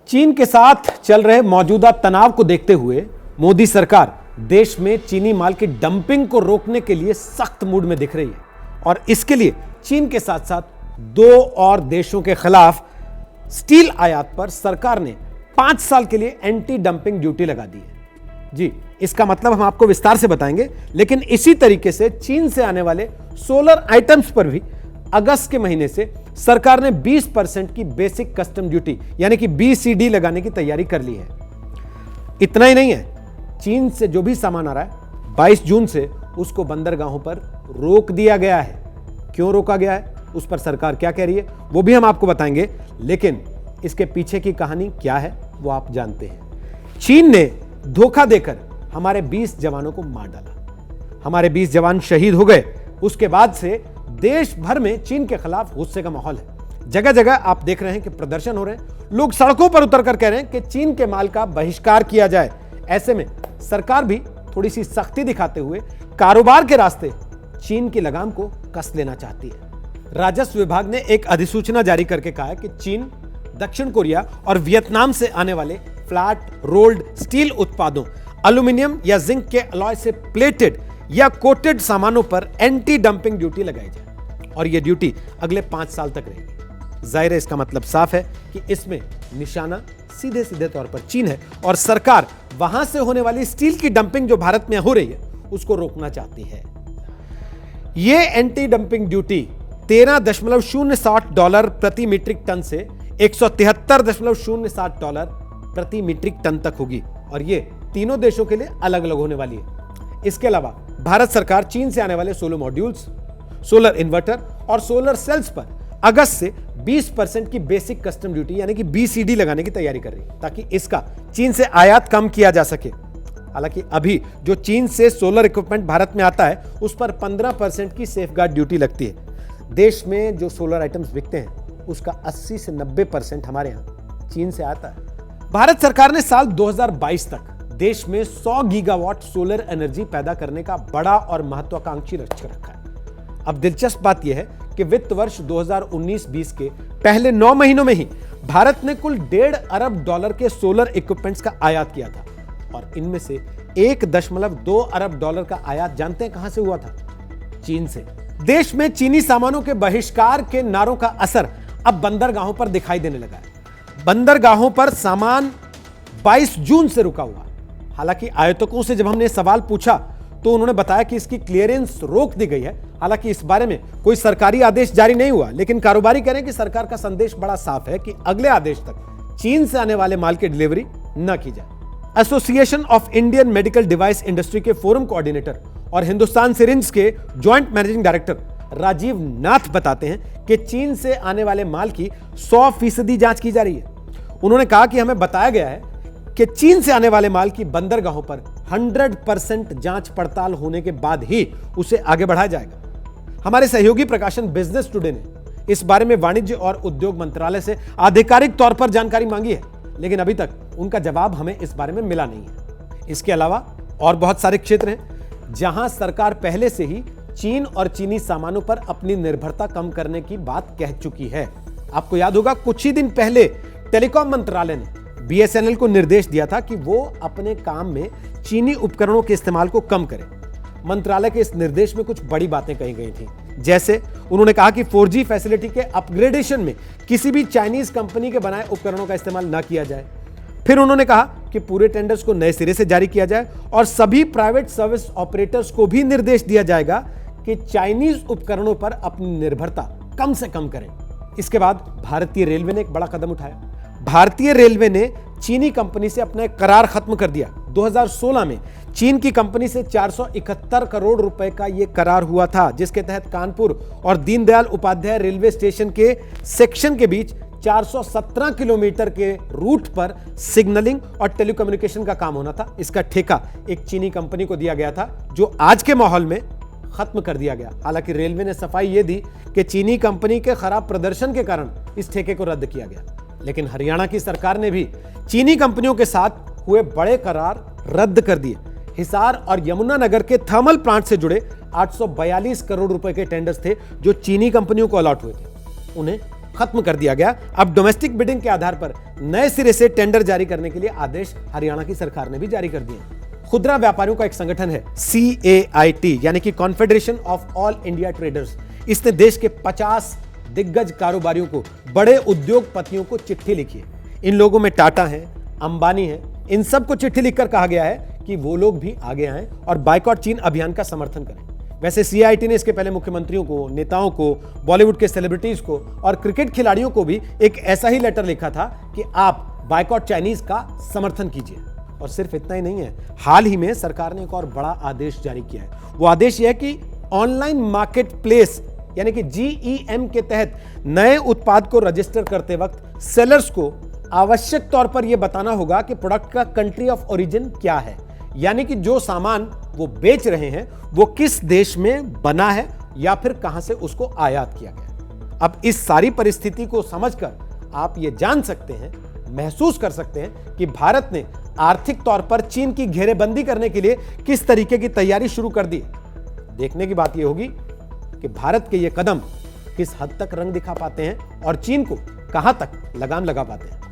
चीन के साथ चल रहे मौजूदा तनाव को देखते हुए मोदी सरकार देश में चीनी माल की डंपिंग को रोकने के लिए सख्त मूड में दिख रही है और इसके लिए चीन के साथ साथ दो और देशों के खिलाफ स्टील आयात पर सरकार ने 5 साल के लिए एंटी डंपिंग ड्यूटी लगा दी है। जी, इसका मतलब हम आपको विस्तार से बताएंगे, लेकिन इसी तरीके से चीन से आने वाले सोलर आइटम्स पर भी अगस्त के महीने से सरकार ने 20% की बेसिक कस्टम ड्यूटी यानी कि BCD लगाने की तैयारी कर ली है। इतना ही नहीं है, चीन से जो भी सामान आ रहा है 22 जून से उसको बंदरगाहों पर रोक दिया गया है। क्यों रोका गया है, उस पर सरकार क्या कह रही है, वो भी हम आपको बताएंगे, लेकिन इसके पीछे की कहानी क्या है वो आप जानते हैं। चीन ने धोखा देकर हमारे 20 जवानों को मार डाला, हमारे 20 जवान शहीद हो गए। उसके बाद से देश भर में चीन के खिलाफ गुस्से का माहौल है। जगह जगह आप देख रहे हैं कि प्रदर्शन हो रहे हैं, लोग सड़कों पर उतरकर कह रहे हैं कि चीन के माल का बहिष्कार किया जाए। ऐसे में सरकार भी थोड़ी सी सख्ती दिखाते हुए कारोबार के रास्ते चीन की लगाम को कस लेना चाहती है। राजस्व विभाग ने एक अधिसूचना जारी करके कहा है कि चीन, दक्षिण कोरिया और वियतनाम से आने वाले फ्लैट रोल्ड स्टील उत्पादों, एल्यूमिनियम या जिंक के अलॉय से प्लेटेड या कोटेड सामानों पर एंटी डंपिंग ड्यूटी लगाई जाए और यह ड्यूटी अगले 5 साल तक रहेगी। जाहिर है, इसका मतलब साफ है कि इसमें निशाना सीधे सीधे तौर पर चीन है और सरकार वहां से होने वाली स्टील की डंपिंग जो भारत में हो रही है उसको रोकना चाहती है। यह एंटी डंपिंग ड्यूटी $13.07 प्रति मीट्रिक टन से $173.07 प्रति मीट्रिक टन तक होगी और यह तीनों देशों के लिए अलग अलग होने वाली है। इसके अलावा भारत सरकार चीन से आने वाले सोलर मॉड्यूल्स, सोलर इन्वर्टर और सोलर सेल्स पर अगस्त से 20% की बेसिक कस्टम ड्यूटी यानी कि BCD लगाने की तैयारी कर रही है ताकि इसका चीन से आयात कम किया जा सके। हालांकि अभी जो चीन से सोलर इक्विपमेंट भारत में आता है उस पर 15% की सेफगार्ड ड्यूटी लगती है। देश में जो सोलर आइटम्स बिकते हैं उसका 80 से 90% हमारे यहां चीन से आता है। भारत सरकार ने साल 2022 तक देश में 100 गीगावाट सोलर एनर्जी पैदा करने का बड़ा और महत्वाकांक्षी लक्ष्य रखा है। अब दिलचस्प बात यह है कि वित्त वर्ष 2019-20 के पहले 9 महीनों में ही भारत ने कुल $1.5 अरब के सोलर इक्विपमेंट्स का आयात किया था और इनमें से $1.2 अरब का आयात जानते हैं कहां से हुआ था? चीन से। देश में चीनी सामानों के बहिष्कार के नारों का असर अब बंदरगाहों पर दिखाई देने लगा है। बंदरगाहों पर सामान 22 जून से रुका हुआ। हालांकि आयातकों से जब हमने सवाल पूछा तो उन्होंने बताया कि इसकी क्लियरेंस रोक दी गई है। हालांकि इस बारे में कोई सरकारी आदेश जारी नहीं हुआ, लेकिन कारोबारी कह रहे हैं कि सरकार का संदेश बड़ा साफ है कि अगले आदेश तक चीन से आने वाले माल की डिलीवरी न की जाए। Association of Indian medical device industry के फोरम कोऑर्डिनेटर और हिंदुस्तान सिरिंज के ज्वाइंट मैनेजिंग डायरेक्टर राजीव नाथ बताते हैं कि चीन से आने वाले माल की 100% जांच की जा रही है। उन्होंने कहा कि हमें बताया गया है कि चीन से आने वाले माल की बंदरगाहों पर 100% जांच पड़ताल होने के बाद ही उसे आगे बढ़ाया जाएगा। हमारे सहयोगी प्रकाशन बिजनेस टुडे ने इस बारे में वाणिज्य और उद्योग मंत्रालय से आधिकारिक तौर पर जानकारी मांगी है, लेकिन अभी तक उनका जवाब हमें इस बारे में मिला नहीं है। इसके अलावा और बहुत सारे क्षेत्र हैं जहां सरकार पहले से ही चीन और चीनी सामानों पर अपनी निर्भरता कम करने की बात कह चुकी है। आपको याद होगा, कुछ ही दिन पहले टेलीकॉम मंत्रालय ने BSNL को निर्देश दिया था कि वो अपने काम में चीनी उपकरणों के इस्तेमाल को कम करे। मंत्रालय के इस निर्देश में कुछ बड़ी बातें कही गई थी, जैसे उन्होंने कहा कि 4G फैसिलिटी के अपग्रेडेशन में किसी भी चाइनीज कंपनी के बनाए उपकरणों का इस्तेमाल न किया जाए। फिर उन्होंने कहा कि पूरे टेंडर्स को नए सिरे से जारी किया जाए और सभी प्राइवेट सर्विस ऑपरेटर्स को भी निर्देश दिया जाएगा कि चाइनीज उपकरणों पर अपनी निर्भरता कम से कम करें। इसके बाद भारतीय रेलवे ने एक बड़ा कदम उठाया। भारतीय रेलवे ने चीनी कंपनी से अपना करार खत्म कर दिया। 2016 में चीन की कंपनी से 471 करोड़ रुपए का यह करार हुआ था, जिसके तहत कानपुर और दीनदयाल उपाध्याय रेलवे स्टेशन के सेक्शन के बीच 417 किलोमीटर के रूट पर सिग्नलिंग और टेलीकम्युनिकेशन का काम होना था। इसका ठेका एक चीनी कंपनी को दिया गया था, जो आज के माहौल में खत्म कर दिया गया। हालांकि रेलवे ने सफाई यह दी कि चीनी कंपनी के खराब प्रदर्शन के कारण इस ठेके को रद्द किया गया। लेकिन हरियाणा की सरकार ने भी चीनी कंपनियों के साथ हुए बड़े करार रद्द कर दिए। हिसार और यमुनानगर के थर्मल प्लांट से जुड़े 842 करोड़ रुपए के टेंडर्स थे जो चीनी कंपनियों को अलॉट हुए थे, उन्हें खत्म कर दिया गया। अब डोमेस्टिक बिडिंग के आधार पर नए सिरे से टेंडर जारी करने के लिए आदेश हरियाणा की सरकार ने भी जारी कर दिए। खुदरा व्यापारियों का एक संगठन है CAIT यानी कि confederation of all India traders. इसने देश के 50 दिग्गज कारोबारियों को, बड़े उद्योगपतियों को चिट्ठी लिखी है। इन लोगों में टाटा है, अंबानी है, इन सबको चिट्ठी लिखकर कहा गया है कि वो लोग भी आगे आएं और बायकॉट चीन अभियान का समर्थन करें। वैसे CAIT ने इसके पहले मुख्यमंत्रियों को, नेताओं को, बॉलीवुड के सेलिब्रिटीज को और क्रिकेट खिलाड़ियों को भी एक ऐसा ही लेटर लिखा था कि आप बायकॉट चाइनीज का समर्थन कीजिए। और सिर्फ इतना ही नहीं है, हाल ही में सरकार ने एक और बड़ा आदेश जारी किया है। वो आदेश यह है कि ऑनलाइन मार्केट प्लेस यानी कि GEM के तहत नए उत्पाद को रजिस्टर करते वक्त सेलर्स को आवश्यक तौर पर यह बताना होगा कि प्रोडक्ट का कंट्री ऑफ ओरिजिन क्या है, यानी कि जो सामान वो बेच रहे हैं वो किस देश में बना है या फिर कहां से उसको आयात किया गया। अब इस सारी परिस्थिति को समझकर आप ये जान सकते हैं, महसूस कर सकते हैं कि भारत ने आर्थिक तौर पर चीन की घेरेबंदी करने के लिए किस तरीके की तैयारी शुरू कर दी। देखने की बात यह होगी कि भारत के ये कदम किस हद तक रंग दिखा पाते हैं और चीन को कहां तक लगाम लगा पाते हैं।